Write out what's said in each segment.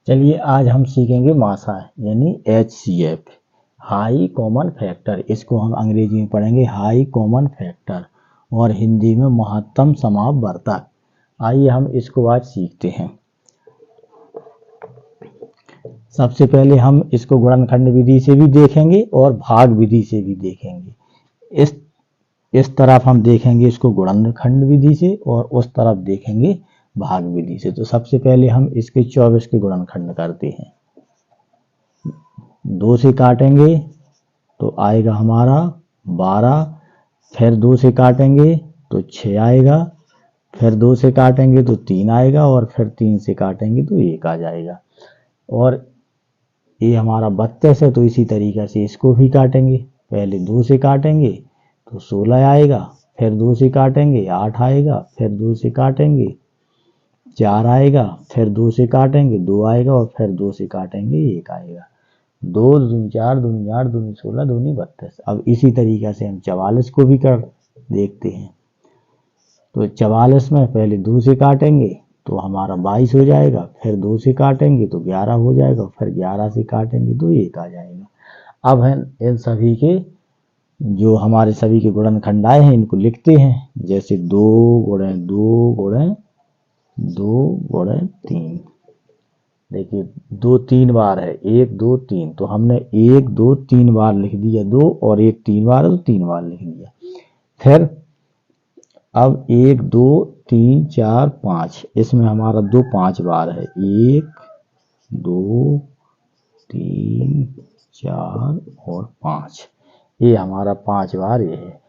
चलिए आज हम सीखेंगे मासा यानी HCF, हाई कॉमन फैक्टर। इसको हम अंग्रेजी में पढ़ेंगे हाई कॉमन फैक्टर और हिंदी में महत्तम समापवर्तक। आइए हम इसको आज सीखते हैं। सबसे पहले हम इसको गुणनखंड विधि से भी देखेंगे और भाग विधि से भी देखेंगे। इस तरफ हम देखेंगे इसको गुणनखंड विधि से और उस तरफ देखेंगे भाग विधि से। तो सबसे पहले हम इसके 24 के गुणनखंड करते हैं। 2 से काटेंगे तो आएगा हमारा 12, फिर 2 से काटेंगे तो 6 आएगा, फिर 2 से काटेंगे तो 3 आएगा और फिर 3 से काटेंगे तो 1 आ जाएगा। और ये हमारा 32 है तो इसी तरीके से इसको भी काटेंगे। पहले 2 से काटेंगे तो 16 आएगा, फिर 2 से काटेंगे 8 आएगा, फिर 2 से काटेंगे 4 आएगा, फिर 2 से काटेंगे 2 आएगा और फिर 2 से काटेंगे 1 आएगा। 2 दूनी 4, दूनी 8, दूनी 16, दूनी 32। अब इसी तरीके से हम 44 को भी कर देखते हैं। तो 44 में पहले 2 से काटेंगे तो हमारा 22 हो जाएगा, फिर 2 से काटेंगे तो 11 हो जाएगा, फिर 11 से काटेंगे तो 1 आ जाएगा। अब हम इन सभी के जो हमारे सभी के गुणनखंड आए हैं इनको लिखते हैं। जैसे 2 गुणे 2 गुणे 2 गुणे 3। देखिए 2 3 बार है, 1 2 3, तो हमने 1 2 3 बार लिख दिया 2 और 1 3 बार है तो 3 बार लिख दिया। फिर अब 1 2 3 4 5, इसमें हमारा 2 5 बार है, 1 2 3 4 और 5। ये हमारा 5 बार ये है।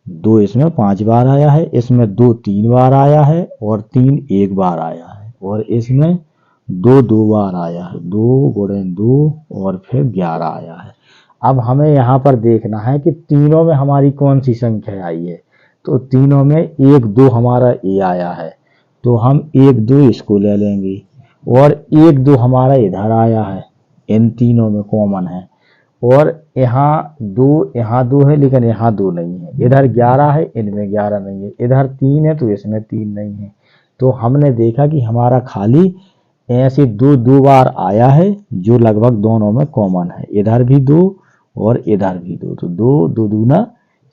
2 इसमें 5 बार आया है, इसमें 2 3 बार आया है और 3 1 बार आया है और इसमें 2 2 बार आया है, 2 गुणे 2 और फिर 11 आया है। अब हमें यहाँ पर देखना है कि तीनों में हमारी कौन सी संख्या आई है। तो तीनों में 1 2 हमारा ये आया है तो हम 1 2 इसको ले लेंगे और 1 2 हमारा इधर आया है, इन तीनों में कॉमन है। और यहाँ 2 है लेकिन यहाँ 2 नहीं है, इधर 11 है इनमें 11 नहीं है, इधर 3 है तो इसमें 3 नहीं है। तो हमने देखा कि हमारा खाली ऐसे 2 2 बार आया है जो लगभग दोनों में कॉमन है, इधर भी 2 और इधर भी 2, तो 2 2 दूना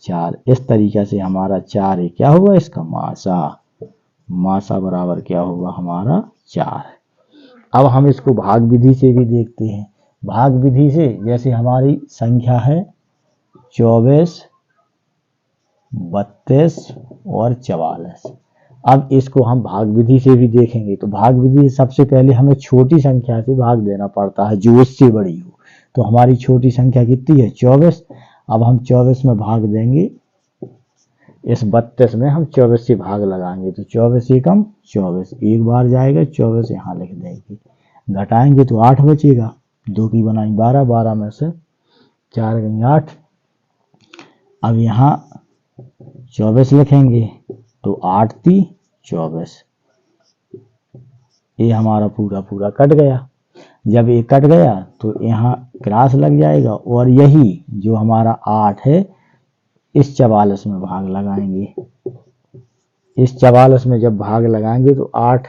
4। इस तरीके से हमारा 4 है क्या हुआ इसका मासा। मासा बराबर क्या होगा हमारा 4। अब हम इसको भाग विधि से भी देखते हैं। भाग विधि से जैसे हमारी संख्या है 24 32 और 44। अब इसको हम भाग विधि से भी देखेंगे। तो भाग विधि से सबसे पहले हमें छोटी संख्या से भाग देना पड़ता है जो उससे बड़ी हो। तो हमारी छोटी संख्या कितनी है 24। अब हम 24 में भाग देंगे, इस 32 में हम 24 से भाग लगाएंगे तो 24 एकम 24, एक बार जाएगा 24 यहाँ लिख देंगे, घटाएंगे तो 8 बचेगा, 2 की बनाई 12, 12 में से 4 गई 8। अब यहाँ 24 लिखेंगे तो 8 × 24, ये हमारा पूरा पूरा कट गया। जब ये कट गया तो यहाँ क्रॉस लग जाएगा और यही जो हमारा 8 है इस 44 में भाग लगाएंगे। इस 44 में जब भाग लगाएंगे तो 8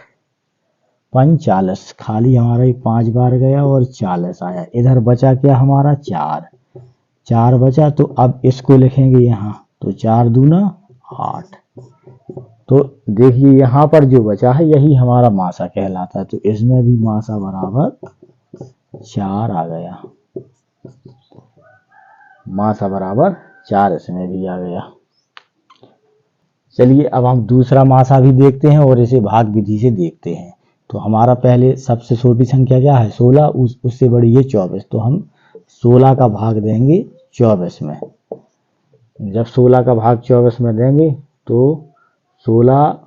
5 40, खाली हमारा 5 बार गया और 40 आया, इधर बचा क्या हमारा 4 बचा। तो अब इसको लिखेंगे यहाँ तो 4 दूना 8। तो देखिए यहाँ पर जो बचा है यही हमारा मासा कहलाता है। तो इसमें भी मासा बराबर 4 आ गया, मासा बराबर 4 इसमें भी आ गया। चलिए अब हम दूसरा मासा भी देखते हैं और इसे भाग विधि से देखते हैं। तो हमारा पहले सबसे छोटी संख्या क्या है 16, उससे बड़ी है 24, तो हम 16 का भाग देंगे 24 में। जब 16 का भाग 24 में देंगे तो 16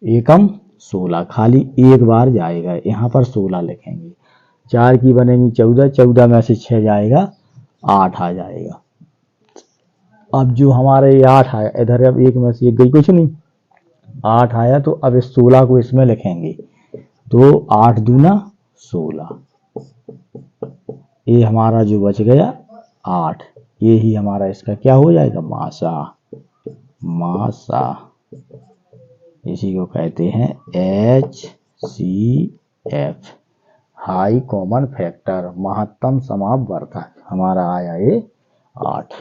एकम 16, खाली एक बार जाएगा, यहाँ पर 16 लिखेंगे। 4 की बनेगी 14, 14 में से 6 जाएगा 8 आ जाएगा। अब जो हमारे ये 8 आया, इधर अब 1 में से 1 गई, कुछ नहीं, 8 आया तो अब इस 16 को इसमें लिखेंगे तो 8 दूना 16, ये हमारा जो बच गया 8, ये ही हमारा इसका क्या हो जाएगा मासा। मासा इसी को कहते हैं HCF, हाई कॉमन फैक्टर, महत्तम समापवर्धक, हमारा आया ये 8।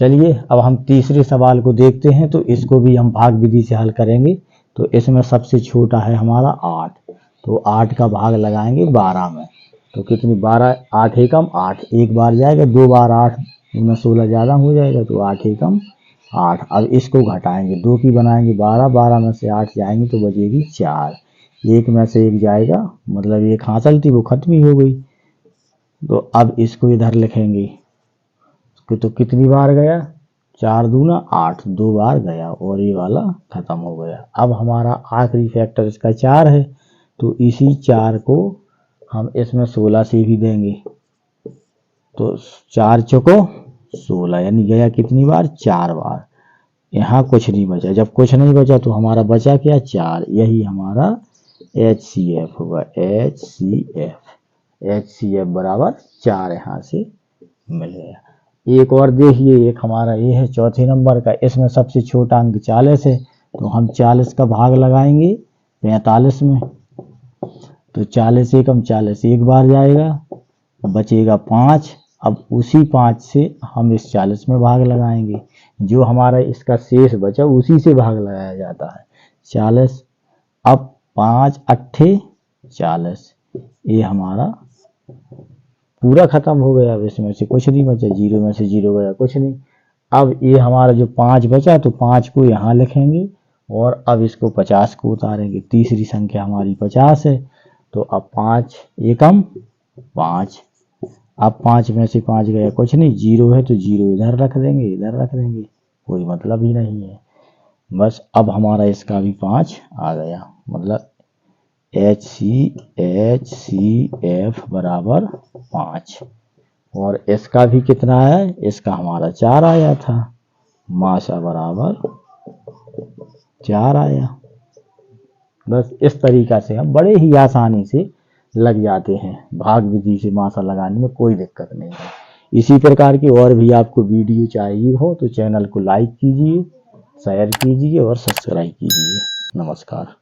चलिए अब हम तीसरे सवाल को देखते हैं। तो इसको भी हम भाग विधि से हल करेंगे। तो इसमें सबसे छोटा है हमारा 8, तो 8 का भाग लगाएंगे 12 में। तो कितनी 12, 8 एकम 8, एक बार जाएगा, 2 बार 8 में 16 ज़्यादा हो जाएगा, तो 8 एकम 8। अब इसको घटाएंगे, 2 की बनाएंगे 12, 12 में से 8 जाएंगे तो बचेगी 4, एक में से एक जाएगा, मतलब एक हासिल थी वो खत्म ही हो गई। तो अब इसको इधर लिखेंगे, तो कितनी बार गया, 4 दूना 8, 2 बार गया और ये वाला खत्म हो गया। अब हमारा आखिरी फैक्टर इसका 4 है, तो इसी 4 को हम इसमें 16 से भी देंगे। तो 4 चौको 16, यानी गया कितनी बार, 4 बार। यहाँ कुछ नहीं बचा, जब कुछ नहीं बचा तो हमारा बचा क्या, 4। यही हमारा HCF होगा, HCF बराबर 4 यहाँ से मिल गया। एक और देखिए, एक हमारा ये है चौथे नंबर का, इसमें सबसे छोटा अंक 40 है, तो हम 40 का भाग लगाएंगे 45 में। तो 40 एकम 40 एक बार जाएगा, बचेगा 5। अब उसी 5 से हम इस 40 में भाग लगाएंगे, जो हमारा इसका शेष बचा उसी से भाग लगाया जाता है 40। अब 5 अट्ठे 40, ये हमारा पूरा खत्म हो गया। अब इसमें से कुछ नहीं बचा, 0 में से 0 गया, कुछ नहीं। अब ये हमारा जो 5 बचा, तो 5 को यहाँ लिखेंगे और अब इसको 50 को उतारेंगे। तीसरी संख्या हमारी 50 है, तो अब 5 एकम 5। अब 5 में से 5 गया, कुछ नहीं, 0 है तो 0 इधर रख देंगे, इधर रख देंगे, कोई मतलब ही नहीं है। बस अब हमारा इसका भी 5 आ गया, मतलब HCF बराबर 5। और इसका भी कितना है, इसका हमारा 4 आया था, मासा बराबर 4 आया। बस इस तरीका से हम बड़े ही आसानी से लग जाते हैं, भाग विधि से मासा लगाने में कोई दिक्कत नहीं है। इसी प्रकार की और भी आपको वीडियो चाहिए हो तो चैनल को लाइक कीजिए, शेयर कीजिए और सब्सक्राइब कीजिए। नमस्कार।